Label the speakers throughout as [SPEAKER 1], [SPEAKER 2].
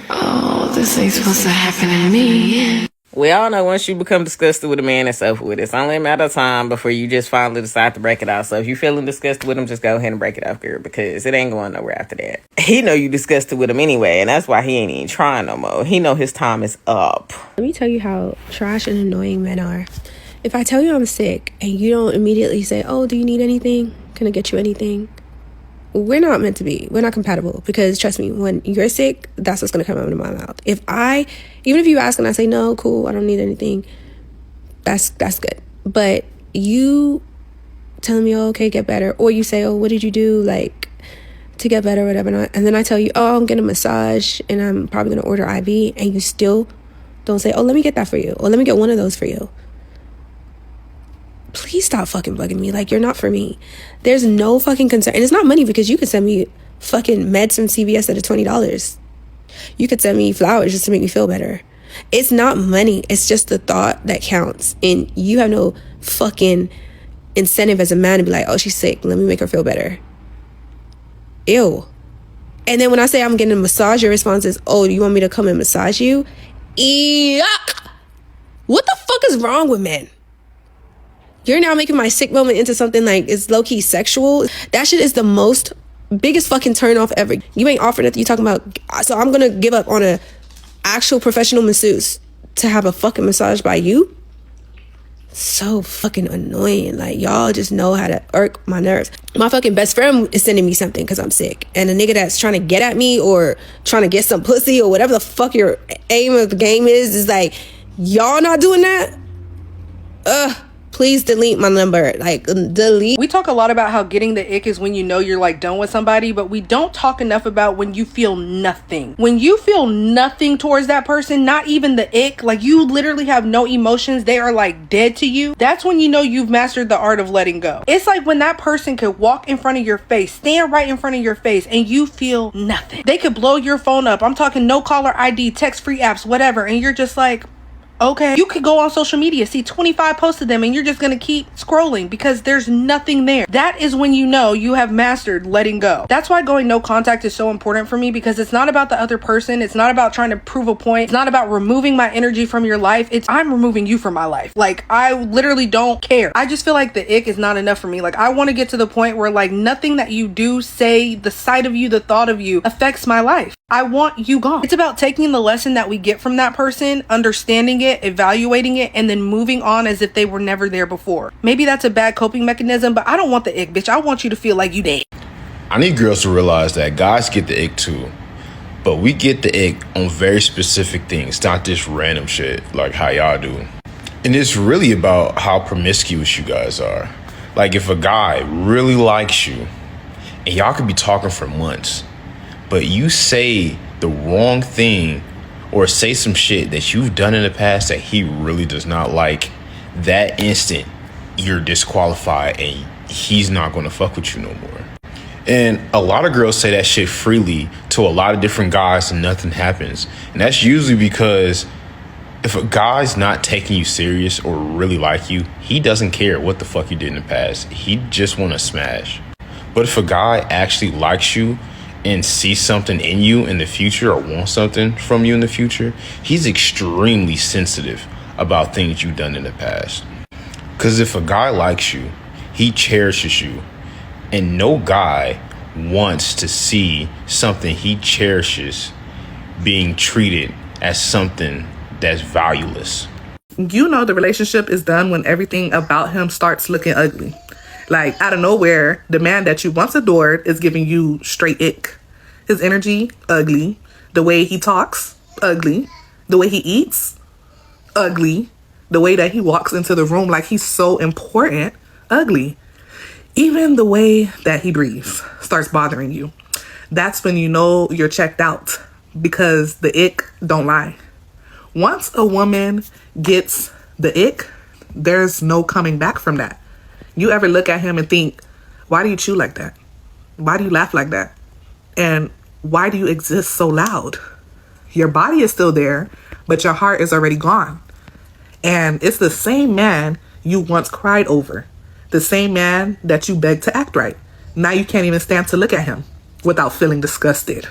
[SPEAKER 1] Oh, this ain't supposed to happen to me.
[SPEAKER 2] We all know once you become disgusted with a man, it's over with. It's only a matter of time before you just finally decide to break it off. So if you're feeling disgusted with him, just go ahead and break it off, girl, because it ain't going nowhere after that. He know you disgusted with him anyway, and that's why he ain't even trying no more. He know his time is up.
[SPEAKER 3] Let me tell you how trash and annoying men are. If I tell you I'm sick and you don't immediately say, oh, do you need anything? Can I get you anything? We're not meant to be. We're not compatible, because trust me, when you're sick, that's what's going to come out of my mouth. Even if you ask and I say, no, cool, I don't need anything, that's good. But you telling me, oh, okay, get better. Or you say, oh, what did you do, like, to get better or whatever. And then I tell you, oh, I'm getting a massage and I'm probably going to order IV. And you still don't say, oh, let me get that for you. Or let me get one of those for you. Please stop fucking bugging me. Like, you're not for me. There's no fucking concern. And it's not money, because you could send me fucking meds from CVS that are $20. You could send me flowers just to make me feel better. It's not money. It's just the thought that counts. And you have no fucking incentive as a man to be like, oh, she's sick, let me make her feel better. Ew. And then when I say I'm getting a massage, your response is, oh, do you want me to come and massage you? Yuck. What the fuck is wrong with men? You're now making my sick moment into something like it's low-key sexual. That shit is the biggest fucking turn off ever. You ain't offering it. You talking about, so I'm gonna give up on a actual professional masseuse to have a fucking massage by you? So fucking annoying. Like, y'all just know how to irk my nerves. My fucking best friend is sending me something because I'm sick, and a nigga that's trying to get at me or trying to get some pussy or whatever the fuck your aim of the game is like, y'all not doing that? Please delete my number. Like, delete.
[SPEAKER 4] We talk a lot about how getting the ick is when you know you're like done with somebody, but we don't talk enough about when you feel nothing. When you feel nothing towards that person, not even the ick, like you literally have no emotions, they are like dead to you. That's when you know you've mastered the art of letting go. It's like when that person could walk in front of your face, stand right in front of your face, and you feel nothing. They could blow your phone up. I'm talking no caller ID, text free apps, whatever, and you're just like, okay. You could go on social media, see 25 posts of them, and you're just gonna keep scrolling because there's nothing there. That is when you know you have mastered letting go. That's why going no contact is so important for me, because it's not about the other person. It's not about trying to prove a point. It's not about removing my energy from your life. It's I'm removing you from my life. Like, I literally don't care. I just feel like the ick is not enough for me. Like, I want to get to the point where like nothing that you do, say, the sight of you, the thought of you affects my life. I want you gone. It's about taking the lesson that we get from that person, understanding it, evaluating it, and then moving on as if they were never there before. Maybe that's a bad coping mechanism, but I don't want the ick, bitch. I want you to feel like you dead.
[SPEAKER 5] I need girls to realize that guys get the ick too, but we get the ick on very specific things, not this random shit like how y'all do. And it's really about how promiscuous you guys are. Like, if a guy really likes you and y'all could be talking for months, but you say the wrong thing or say some shit that you've done in the past that he really does not like, that instant you're disqualified and he's not going to fuck with you no more. And a lot of girls say that shit freely to a lot of different guys and nothing happens. And that's usually because if a guy's not taking you serious or really like you, he doesn't care what the fuck you did in the past. He just want to smash. But if a guy actually likes you and see something in you in the future or want something from you in the future, he's extremely sensitive about things you've done in the past. Because if a guy likes you, he cherishes you. And no guy wants to see something he cherishes being treated as something that's valueless.
[SPEAKER 6] You know the relationship is done when everything about him starts looking ugly. Like, out of nowhere, the man that you once adored is giving you straight ick. His energy, ugly. The way he talks, ugly. The way he eats, ugly. The way that he walks into the room like he's so important, ugly. Even the way that he breathes starts bothering you. That's when you know you're checked out, because the ick don't lie. Once a woman gets the ick, there's no coming back from that. You ever look at him and think, why do you chew like that? Why do you laugh like that? And why do you exist so loud? Your body is still there, but your heart is already gone. And it's the same man you once cried over. The same man that you begged to act right. Now you can't even stand to look at him without feeling disgusted.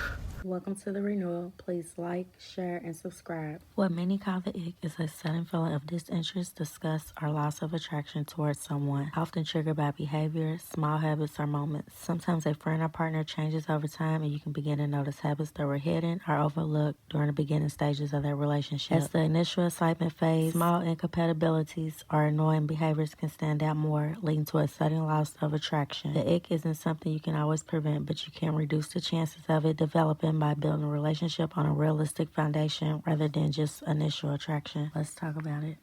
[SPEAKER 7] welcome to the renewal. Please like, share, and subscribe. What many call the ick is a sudden feeling of disinterest, disgust, or loss of attraction towards someone, often triggered by behavior, small habits, or moments. Sometimes a friend or partner changes over time, and you can begin to notice habits that were hidden or overlooked during the beginning stages of their relationship. As the initial excitement fades, small incompatibilities or annoying behaviors can stand out more, leading to a sudden loss of attraction. The ick isn't something you can always prevent, but you can reduce the chances of it developing by building a relationship on a realistic foundation rather than just initial attraction. Let's talk about it.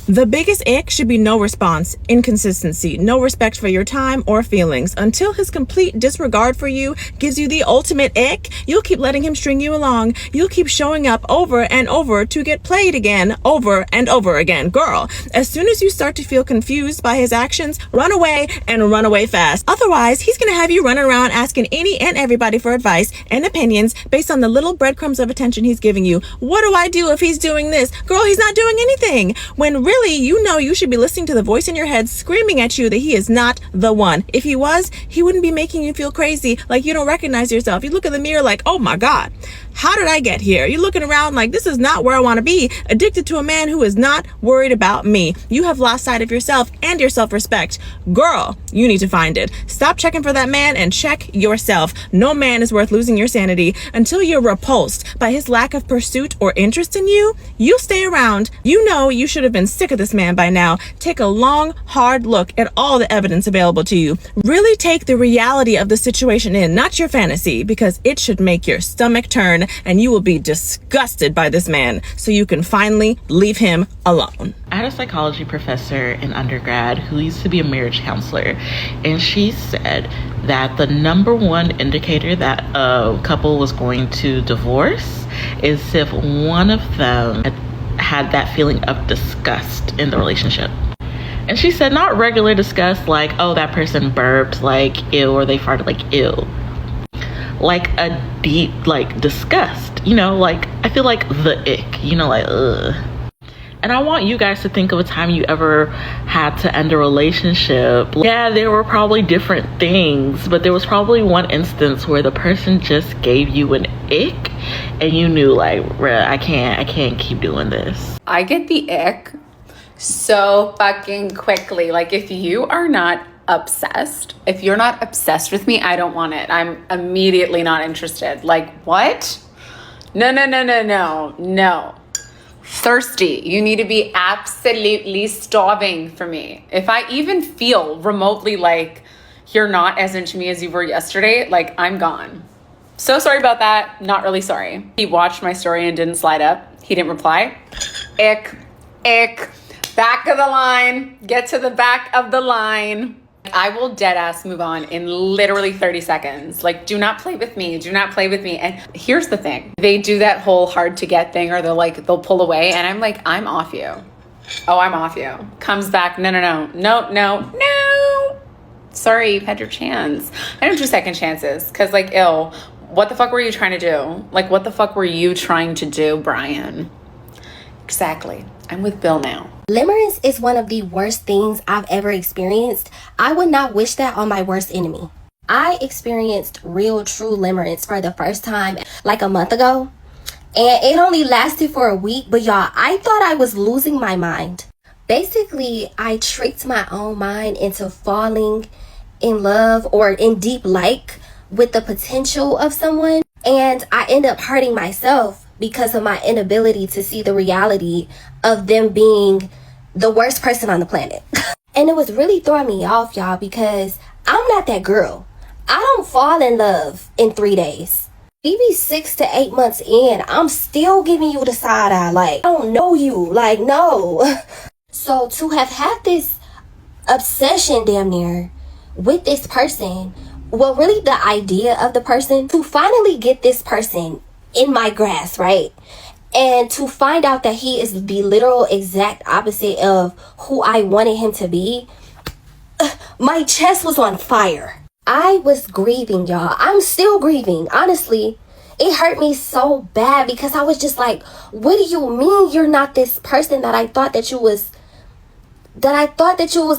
[SPEAKER 8] The biggest ick should be no response, inconsistency, no respect for your time or feelings. Until his complete disregard for you gives you the ultimate ick, you'll keep letting him string you along. You'll keep showing up over and over to get played again, over and over again. Girl, as soon as you start to feel confused by his actions, run away and run away fast. Otherwise, he's gonna have you running around asking any and everybody for advice and opinions based on the little breadcrumbs of attention he's giving you. What do I do if he's doing this? Girl, he's not doing anything. When really, you know you should be listening to the voice in your head screaming at you that he is not the one. If he was, he wouldn't be making you feel crazy, like you don't recognize yourself. You look in the mirror like, oh my God, how did I get here? You're looking around like, this is not where I want to be, addicted to a man who is not worried about me. You have lost sight of yourself and your self-respect. Girl, you need to find it. Stop checking for that man and check yourself. No man is worth losing your sanity. Until you're repulsed by his lack of pursuit or interest in you, you stay around. You know you should have been sick of this man by now. Take a long, hard look at all the evidence available to you. Really take the reality of the situation in, not your fantasy, because it should make your stomach turn and you will be disgusted by this man, so you can finally leave him alone.
[SPEAKER 9] I had a psychology professor in undergrad who used to be a marriage counselor, and she said that the number one indicator that a couple was going to divorce is if one of them had that feeling of disgust in the relationship. And she said not regular disgust like, oh, that person burped like ew, or they farted like ew. Like a deep like disgust, you know, like I feel like the ick, you know, like ugh. And I want you guys to think of a time you ever had to end a relationship. Yeah, there were probably different things, but there was probably one instance where the person just gave you an ick and you knew like, I can't keep doing this.
[SPEAKER 10] I get the ick so fucking quickly. Like if you are not obsessed, if you're not obsessed with me, I don't want it. I'm immediately not interested. Like what? No. Thirsty. You need to be absolutely starving for me. If I even feel remotely like you're not as into me as you were yesterday, like I'm gone. So sorry about that. Not really sorry. He watched my story and didn't slide up. He didn't reply. Ick. Back of the line. Get to the back of the line. I will dead ass move on in literally 30 seconds. Like, do not play with me. Do not play with me. And here's the thing. They do that whole hard to get thing, or they'll pull away. And I'm like, I'm off you. Oh, I'm off you. Comes back. No. Sorry, you've had your chance. I don't do second chances. Cause like, ill. What the fuck were you trying to do? Like, what the fuck were you trying to do, Brian? Exactly. I'm with Bill now.
[SPEAKER 11] Limerence is one of the worst things I've ever experienced. I would not wish that on my worst enemy. I experienced real true limerence for the first time like a month ago. And it only lasted for a week, but y'all, I thought I was losing my mind. Basically, I tricked my own mind into falling in love or in deep like with the potential of someone. And I end up hurting myself because of my inability to see the reality of them being the worst person on the planet. And it was really throwing me off, y'all, because I'm not that girl. I don't fall in love in 3 days. Maybe 6 to 8 months in, I'm still giving you the side eye. Like, I don't know you. Like, no. So to have had this obsession damn near with this person, well, really the idea of the person, to finally get this person in my grasp, right? And to find out that he is the literal exact opposite of who I wanted him to be, my chest was on fire. I was grieving, y'all. I'm still grieving, honestly. It hurt me so bad because I was just like, what do you mean you're not this person that I thought that you was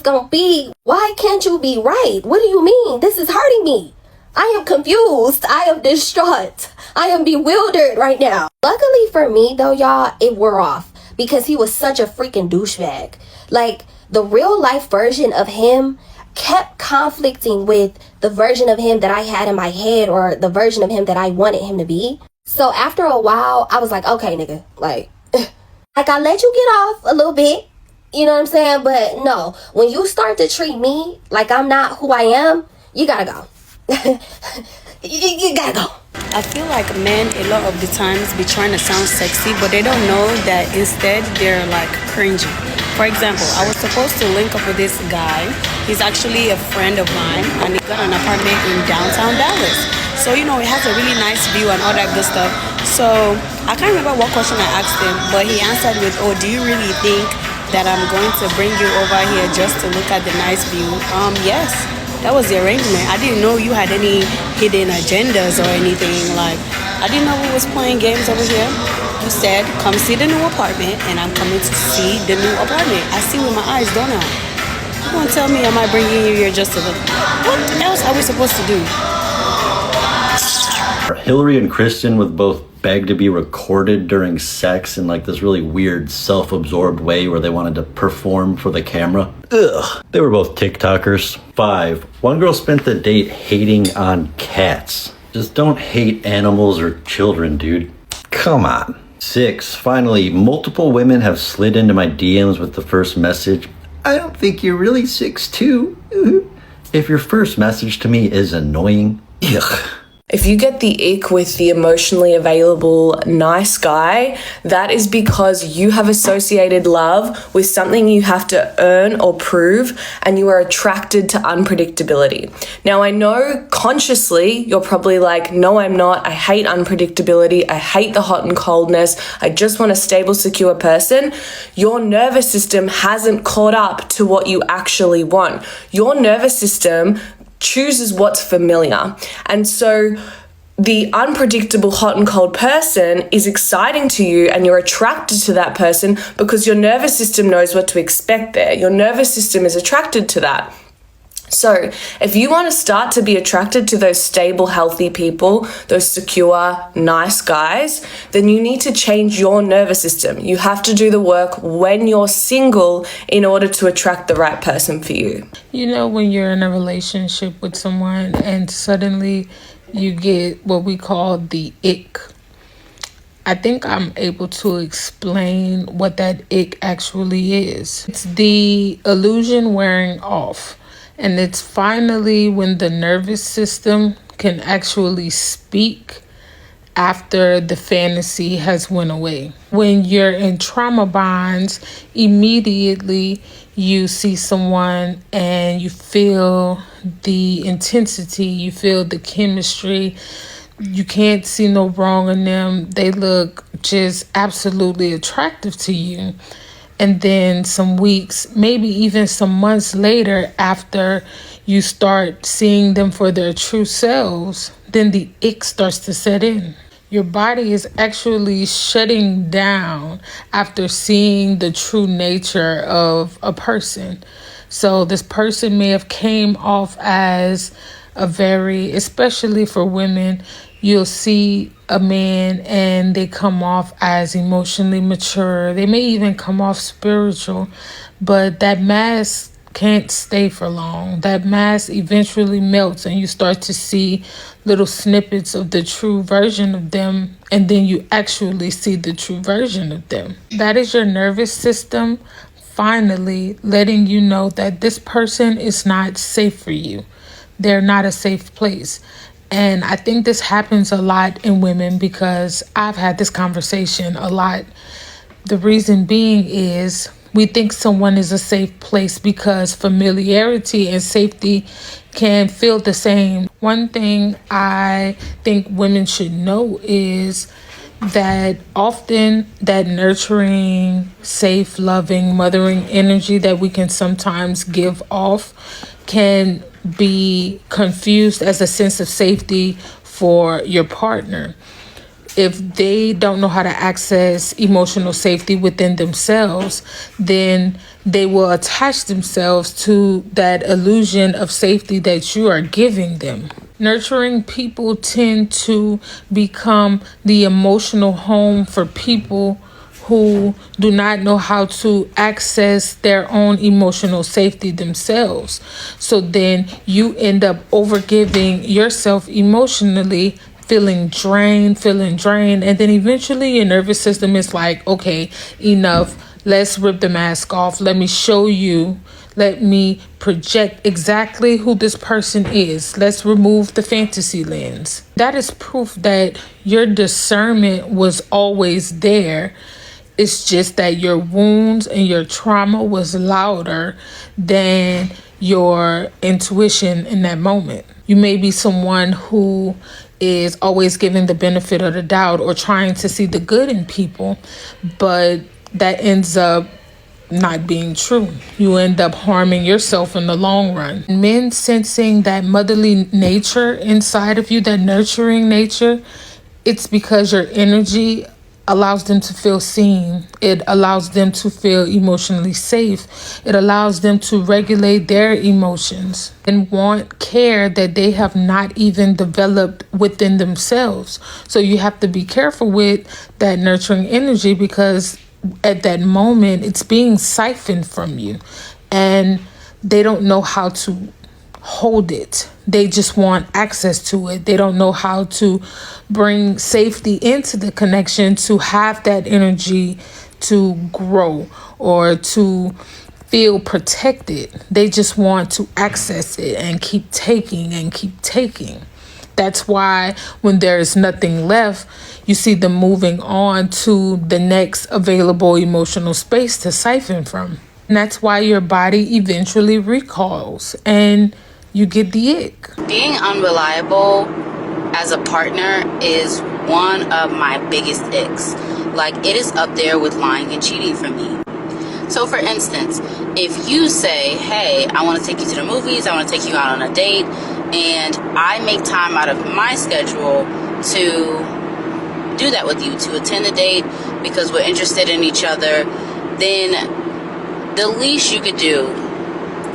[SPEAKER 11] gonna be? Why can't you be right? What do you mean? This is hurting me. I am confused. I am distraught. I am bewildered right now. Luckily for me though, y'all, it wore off because he was such a freaking douchebag. Like, the real life version of him kept conflicting with the version of him that I had in my head, or the version of him that I wanted him to be. So after a while, I was like, okay, nigga, like I let you get off a little bit, you know what I'm saying? But no, when you start to treat me like I'm not who I am, you gotta go. you gotta go.
[SPEAKER 12] I feel like men a lot of the times be trying to sound sexy, but they don't know that instead they're like cringy. For example, I was supposed to link up with this guy. He's actually a friend of mine, and he got an apartment in downtown Dallas. So, you know, it has a really nice view and all that good stuff. So I can't remember what question I asked him, but he answered with, oh, do you really think that I'm going to bring you over here just to look at the nice view? Yes. That was the arrangement. I didn't know you had any hidden agendas or anything. Like, I didn't know we was playing games over here. You said, come see the new apartment, and I'm coming to see the new apartment. I see with my eyes, don't I? You gonna tell me, am I bringing you here just to look? What else are we supposed to do?
[SPEAKER 13] Hillary and Kristen would both beg to be recorded during sex in like this really weird self-absorbed way where they wanted to perform for the camera. Ugh. They were both TikTokers. 5. One girl spent the date hating on cats. Just don't hate animals or children, dude. Come on. 6. Finally, multiple women have slid into my DMs with the first message, I don't think you're really 6'2". If your first message to me is annoying, ugh.
[SPEAKER 14] If you get the ick with the emotionally available nice guy, that is because you have associated love with something you have to earn or prove, and you are attracted to unpredictability. Now, I know consciously you're probably like, no, I'm not. I hate unpredictability. I hate the hot and coldness. I just want a stable, secure person. Your nervous system hasn't caught up to what you actually want. Your nervous system chooses what's familiar. And so the unpredictable hot and cold person is exciting to you, and you're attracted to that person because your nervous system knows what to expect there. Your nervous system is attracted to that. So if you want to start to be attracted to those stable, healthy people, those secure, nice guys, then you need to change your nervous system. You have to do the work when you're single in order to attract the right person for you.
[SPEAKER 15] You know, when you're in a relationship with someone and suddenly you get what we call the ick. I think I'm able to explain what that ick actually is. It's the illusion wearing off. And it's finally when the nervous system can actually speak after the fantasy has went away. When you're in trauma bonds, immediately you see someone and you feel the intensity, you feel the chemistry. You can't see no wrong in them. They look just absolutely attractive to you. And then some weeks, maybe even some months later, after you start seeing them for their true selves, then the ick starts to set in. Your body is actually shutting down after seeing the true nature of a person. So this person may have came off as a very, especially for women, you'll see a man and they come off as emotionally mature. They may even come off spiritual, but that mask can't stay for long. That mask eventually melts and you start to see little snippets of the true version of them, and then you actually see the true version of them. That is your nervous system finally letting you know that this person is not safe for you. They're not a safe place. And I think this happens a lot in women because I've had this conversation a lot. The reason being is we think someone is a safe place because familiarity and safety can feel the same. One thing I think women should know is that often that nurturing, safe, loving, mothering energy that we can sometimes give off can be confused as a sense of safety for your partner. If they don't know how to access emotional safety within themselves, then they will attach themselves to that illusion of safety that you are giving them. Nurturing people tend to become the emotional home for people who do not know how to access their own emotional safety themselves. So then you end up overgiving yourself emotionally, feeling drained, and then eventually your nervous system is like, okay, enough. Let's rip the mask off. Let me show you. Let me project exactly who this person is. Let's remove the fantasy lens. That is proof that your discernment was always there. It's just that your wounds and your trauma was louder than your intuition in that moment. You may be someone who is always giving the benefit of the doubt or trying to see the good in people, but that ends up not being true. You end up harming yourself in the long run. Men sensing that motherly nature inside of you, that nurturing nature, it's because your energy allows them to feel seen. It allows them to feel emotionally safe. It allows them to regulate their emotions and want care that they have not even developed within themselves. So you have to be careful with that nurturing energy, because at that moment it's being siphoned from you and they don't know how to hold it. They just want access to it. They don't know how to bring safety into the connection to have that energy to grow or to feel protected. They just want to access it and keep taking and keep taking. That's why when there is nothing left, you see them moving on to the next available emotional space to siphon from. And that's why your body eventually recalls and you get the ick.
[SPEAKER 16] Being unreliable as a partner is one of my biggest icks. Like, it is up there with lying and cheating for me. So for instance, if you say, hey, I want to take you to the movies, I want to take you out on a date, and I make time out of my schedule to do that with you, to attend the date because we're interested in each other, then the least you could do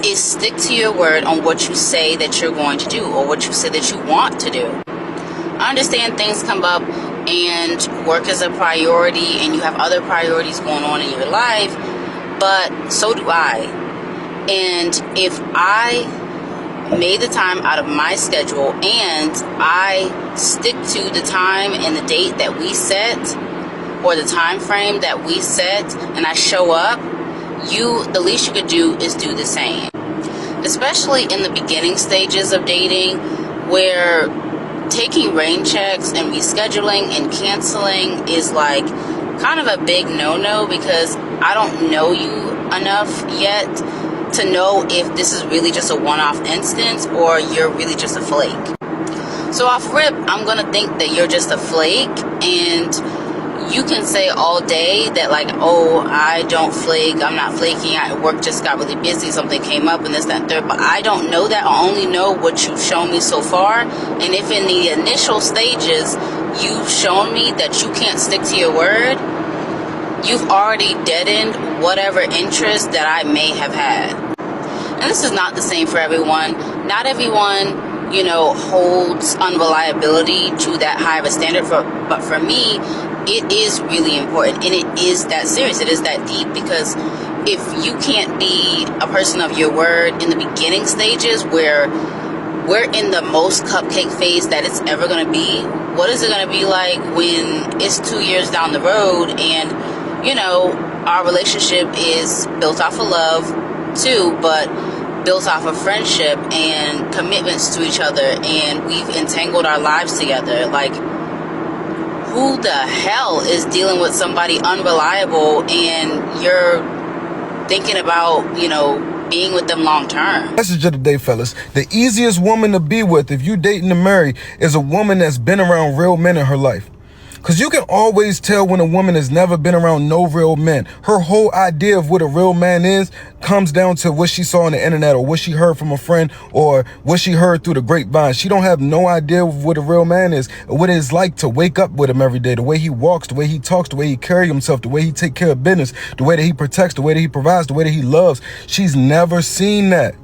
[SPEAKER 16] is stick to your word on what you say that you're going to do or what you say that you want to do. I understand things come up and work is a priority and you have other priorities going on in your life, but so do I. And if I made the time out of my schedule and I stick to the time and the date that we set or the time frame that we set and I show up, the least you could do is do the same. Especially in the beginning stages of dating, where taking rain checks and rescheduling and canceling is like kind of a big no-no, because I don't know you enough yet to know if this is really just a one-off instance or you're really just a flake. So off rip, I'm gonna think that you're just a flake, and you can say all day that like, oh, I don't flake, I'm not flaking, work just got really busy, something came up and this, that, and third, but I don't know that. I only know what you've shown me so far. And if in the initial stages you've shown me that you can't stick to your word, you've already deadened whatever interest that I may have had. And this is not the same for everyone. Not everyone, holds unreliability to that high of a standard, but for me, it is really important, and it is that serious, it is that deep, because if you can't be a person of your word in the beginning stages where we're in the most cupcake phase that it's ever going to be, what is it going to be like when it's 2 years down the road and, our relationship is built off of love too, but built off of friendship and commitments to each other, and we've entangled our lives together? Like, who the hell is dealing with somebody unreliable and you're thinking about, being with them long term?
[SPEAKER 17] Message of the day, fellas. The easiest woman to be with if you dating to marry is a woman that's been around real men in her life. Because you can always tell when a woman has never been around no real men. Her whole idea of what a real man is comes down to what she saw on the internet or what she heard from a friend or what she heard through the grapevine. She don't have no idea of what a real man is or what it's like to wake up with him every day. The way he walks, the way he talks, the way he carries himself, the way he take care of business, the way that he protects, the way that he provides, the way that he loves. She's never seen that.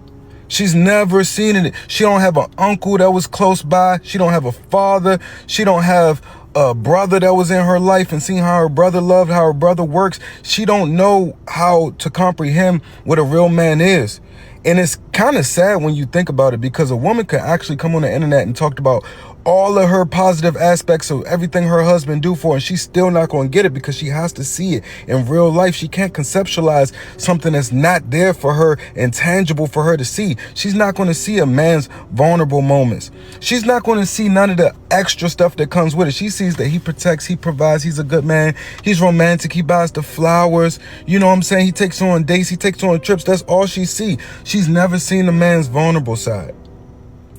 [SPEAKER 17] She's never seen it. She don't have an uncle that was close by. She don't have a father. She don't have a brother that was in her life and seen how her brother loved, how her brother works. She don't know how to comprehend what a real man is. And it's kind of sad when you think about it, because a woman could actually come on the internet and talk about all of her positive aspects of everything her husband do for her, and she's still not going to get it because she has to see it in real life. She can't conceptualize something that's not there for her and tangible for her to see. She's not going to see a man's vulnerable moments. She's not going to see none of the extra stuff that comes with it. She sees that he protects, he provides, he's a good man, he's romantic, he buys the flowers, you know what I'm saying? He takes her on dates, he takes her on trips. That's all she sees. She's never seen a man's vulnerable side.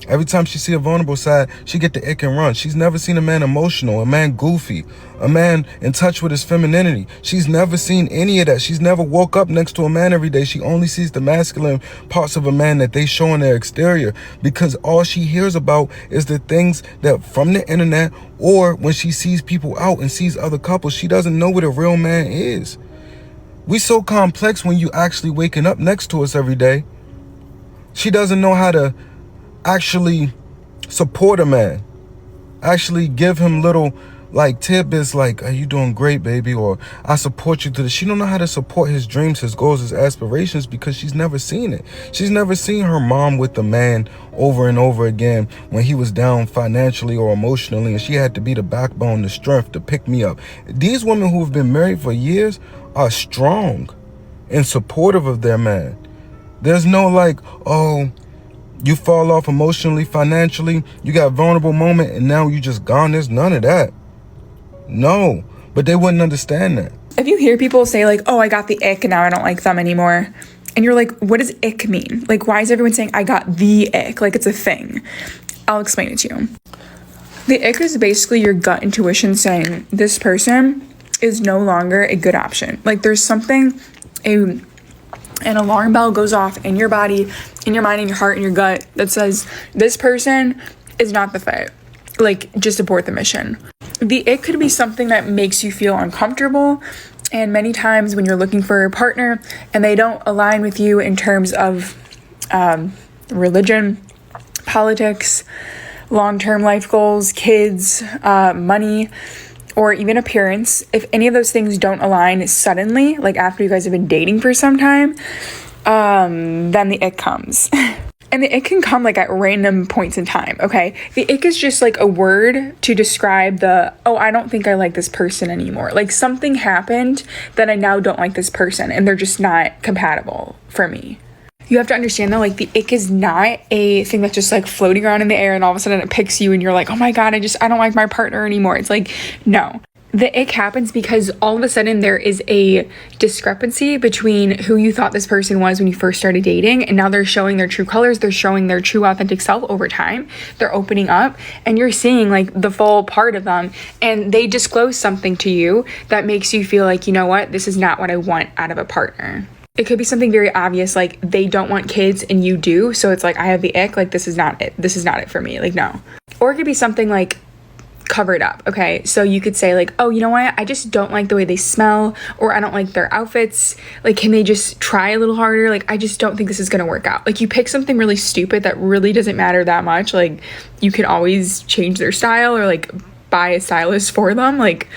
[SPEAKER 17] Every time she see a vulnerable side, she get the ick and run. She's never seen a man emotional, a man goofy, a man in touch with his femininity. She's never seen any of that. She's never woke up next to a man every day. She only sees the masculine parts of a man that they show in their exterior, because all she hears about is the things that from the internet, or when she sees people out and sees other couples. She doesn't know what a real man is. We so complex when you actually waking up next to us every day. She doesn't know how to actually support a man, actually give him little like tidbits like, are you doing great, baby, or I support you to this. She don't know how to support his dreams, his goals, his aspirations, because she's never seen it. She's never seen her mom with the man over and over again when he was down financially or emotionally, and she had to be the backbone, the strength to pick me up. These women who have been married for years are strong and supportive of their man. There's no like, oh, you fall off emotionally, financially, you got a vulnerable moment, and now you just gone. There's none of that. No, but they wouldn't understand that.
[SPEAKER 18] If you hear people say like, oh, I got the ick and now I don't like them anymore, and you're like, what does ick mean? Like, why is everyone saying I got the ick? Like, it's a thing. I'll explain it to you. The ick is basically your gut intuition saying this person is no longer a good option. Like, there's something, an alarm bell goes off in your body, in your mind, in your heart, in your gut that says this person is not the fit. Like, just abort the mission. It could be something that makes you feel uncomfortable, and many times when you're looking for a partner and they don't align with you in terms of religion, politics, long-term life goals, kids, money, or even appearance, if any of those things don't align suddenly, like after you guys have been dating for some time, then the ick comes. And the ick can come like at random points in time, okay? The ick is just like a word to describe oh, I don't think I like this person anymore. Like, something happened that I now don't like this person and they're just not compatible for me. You have to understand that, like, the ick is not a thing that's just like floating around in the air and all of a sudden it picks you and you're like, oh my God, I don't like my partner anymore. It's like, no. The ick happens because all of a sudden there is a discrepancy between who you thought this person was when you first started dating, and now they're showing their true colors, they're showing their true authentic self over time, they're opening up, and you're seeing like the full part of them, and they disclose something to you that makes you feel like, you know what, this is not what I want out of a partner. It could be something very obvious, like they don't want kids and you do, so it's like, I have the ick, like this is not it for me, like no. Or it could be something like covered up, okay? So you could say like, oh, you know what? I just don't like the way they smell, or I don't like their outfits. Like, can they just try a little harder? Like, I just don't think this is gonna work out. Like, you pick something really stupid that really doesn't matter that much. Like, you can always change their style or like buy a stylist for them. Like,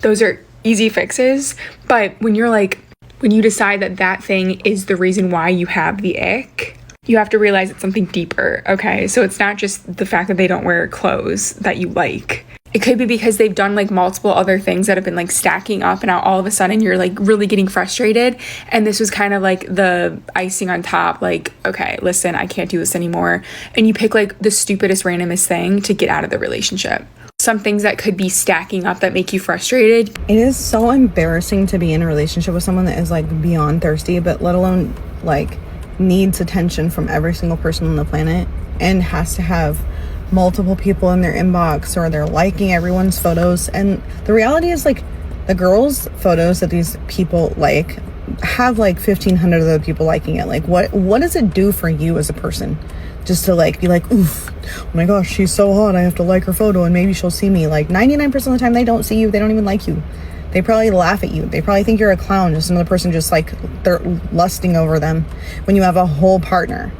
[SPEAKER 18] those are easy fixes. But when you decide that thing is the reason why you have the ick, you have to realize it's something deeper, okay? So it's not just the fact that they don't wear clothes that you like. It could be because they've done like multiple other things that have been like stacking up, and now all of a sudden you're like really getting frustrated, and this was kind of like the icing on top, like, okay, listen, I can't do this anymore. And you pick like the stupidest, randomest thing to get out of the relationship. Some things that could be stacking up that make you frustrated.
[SPEAKER 3] It is so embarrassing to be in a relationship with someone that is like beyond thirsty, but let alone like needs attention from every single person on the planet and has to have multiple people in their inbox, or they're liking everyone's photos. And the reality is, like, the girls' photos that these people like have like 1,500 other people liking it. Like, what does it do for you as a person just to like be like, oof, oh my gosh, she's so hot, I have to like her photo and maybe she'll see me? Like, 99% of the time they don't see you, they don't even like you. They probably laugh at you. They probably think you're a clown, just another person just like they're lusting over them, when you have a whole partner.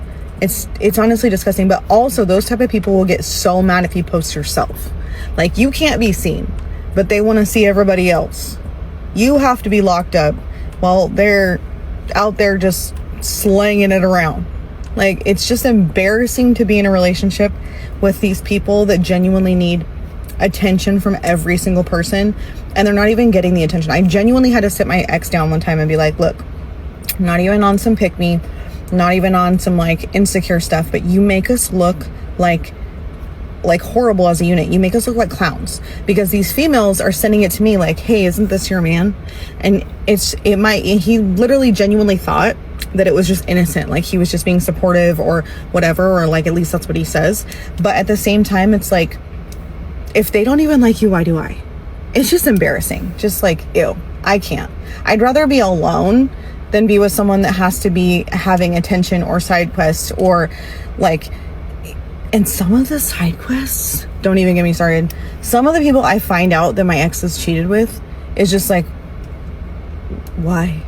[SPEAKER 19] It's honestly disgusting. But also, those type of people will get so mad if you post yourself. Like, you can't be seen, but they want to see everybody else. You have to be locked up while they're out there just slanging it around. Like, it's just embarrassing to be in a relationship with these people that genuinely need attention from every single person, and they're not even getting the attention. I genuinely had to sit my ex down one time and be like, look, I'm not even on some pick me, not even on some like insecure stuff, but you make us look like horrible as a unit. You make us look like clowns, because these females are sending it to me like, hey, isn't this your man? And he literally genuinely thought that it was just innocent, like he was just being supportive or whatever, or like at least that's what he says. But at the same time, it's like, if they don't even like you, why do I? It's just embarrassing. Just like, ew, I can't. I'd rather be alone than be with someone that has to be having attention or side quests or like. And some of the side quests, don't even get me started. Some of the people I find out that my ex has cheated with is just like, why?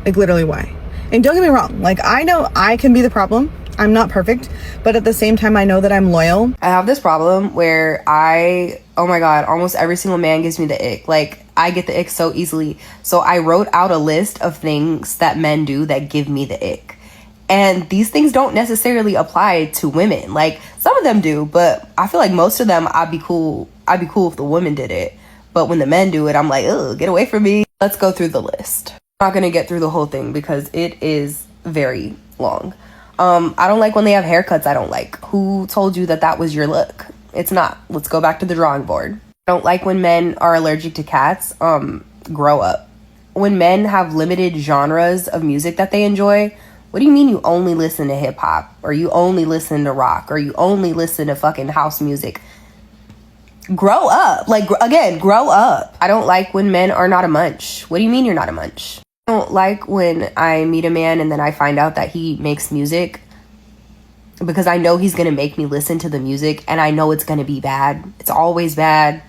[SPEAKER 19] Like, literally, why? And don't get me wrong, like, I know I can be the problem. I'm not perfect, but at the same time, I know that I'm loyal.
[SPEAKER 20] I have this problem where oh my God, almost every single man gives me the ick. Like, I get the ick so easily. So I wrote out a list of things that men do that give me the ick. And these things don't necessarily apply to women. Like, some of them do, but I feel like most of them, I'd be cool if the woman did it. But when the men do it, I'm like, ugh, get away from me. Let's go through the list. I'm not gonna get through the whole thing because it is very long. I don't like when they have haircuts I don't like. Who told you that was your look? It's not. Let's go back to the drawing board. I don't like when men are allergic to cats. Grow up. When men have limited genres of music that they enjoy, what do you mean you only listen to hip hop, or you only listen to rock, or you only listen to fucking house music? Grow up. Like, again, grow up. I don't like when men are not a munch. What do you mean you're not a munch? I don't like when I meet a man and then I find out that he makes music, because I know he's going to make me listen to the music and I know it's going to be bad. It's always bad.